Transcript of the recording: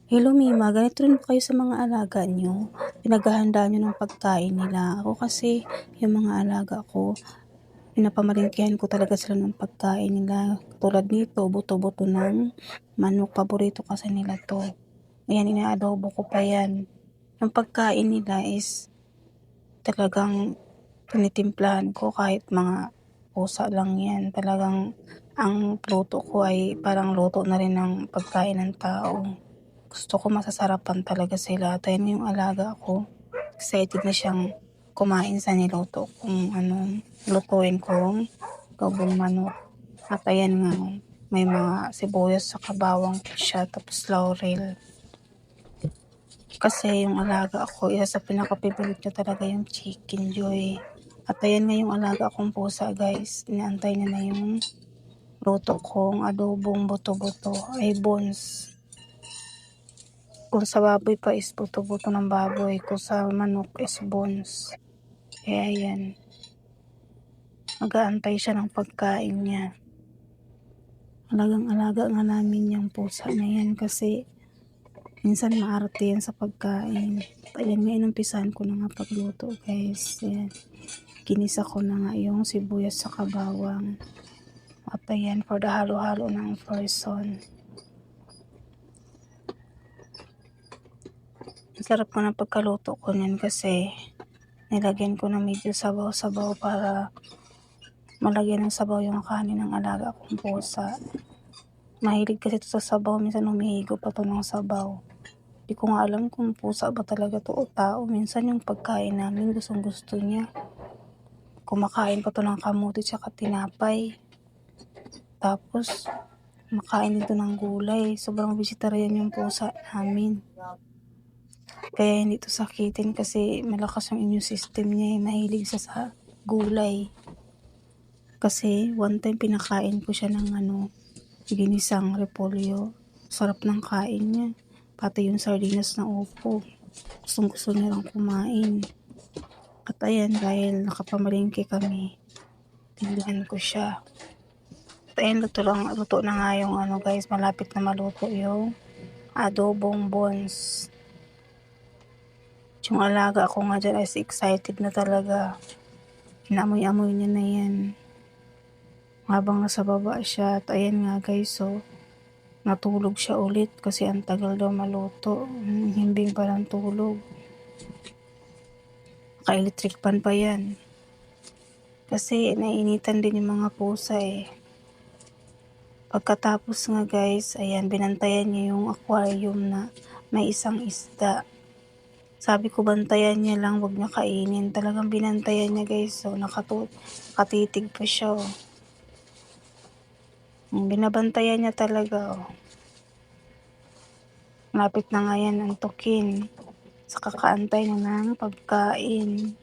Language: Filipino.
Hello Mima, ganito rin ba kayo sa mga alaga niyo? Pinaghahandaan niyo ng pagkain nila. Ako kasi, yung mga alaga ko, pinapamalengkehan ko talaga sila ng pagkain nila. Tulad nito, buto-buto ng manok. Paborito kasi nila to. Ayan, inaadobo ko pa yan. Yung pagkain nila is talagang tinitimplahan ko kahit mga pusa lang yan. Talagang ang luto ko ay parang luto na rin ng pagkain ng tao. Gusto ko masasarapan talaga sila. At ayun yung alaga ko. Excited na siyang kumain sa niluto kung lutuin kong gawing manok. At ayan nga, may mga sibuyas sa bawang siya, tapos laurel. Kasi yung alaga ko, isa sa pinaka-favorite niya talaga yung Chicken Joy. At ayan nga yung alaga kong pusa guys. Inaantay niya na yung luto kong adobong buto-buto ay bones. Kung sa baboy pa is buto-buto ng baboy. Kung sa manok is bones. Kaya yan. Mag-aantay siya ng pagkain niya. Alagang-alaga nga namin yung pusa na yan kasi minsan maarte yan sa pagkain. Ayan nga, inumpisahan ko na nga pagluto guys. Ayan. Ginisa ko na nga yung sibuyas sa bawang. At ayan, for the halo-halo ng person. Sarap ko ng pagkaluto ko niyan kasi nilagyan ko na medyo sabaw-sabaw para malagyan ng sabaw yung kanin ng alaga kong pusa. Mahilig kasi ito sa sabaw, minsan humihigo pa to ng sabaw. Di ko nga alam kung pusa ba talaga to o tao. Minsan yung pagkain namin gustong gusto niya. Kumakain pa to ng kamuti tsaka tinapay. Tapos makain dito ng gulay. Sobrang vegetarian yung pusa namin. Kaya hindi to sakitin kasi malakas yung immune system niya. Mahilig siya sa gulay. Kasi one time pinakain ko siya ng ginisang repolyo. Sarap ng kain niya. Pati yung sardinas na upo. Gustong gusto niya lang kumain. At ayan, dahil nakapamalingke kami, tindihan ko siya. At ayan, luto na nga yung guys, malapit na maluto yung adobong bones. Yung alaga ko nga dyan is excited na talaga. Inamoy-amoy niya na yan. Habang nasa baba siya. At ayan nga guys, so natulog siya ulit kasi ang tagal daw maluto. Himbing pa ng tulog. Ka-electric pan pa yan. Kasi naiinitan din yung mga pusa eh. Pagkatapos nga guys, ayan, binantayan niya yung aquarium na may isang isda. Sabi ko bantayan niya lang, wag niya kainin. Talagang binantayan niya guys, so nakatitig pa siya oh. Binabantayan niya talaga oh. Malapit na nga yan antukin. Sa kakaantay na ng pagkain.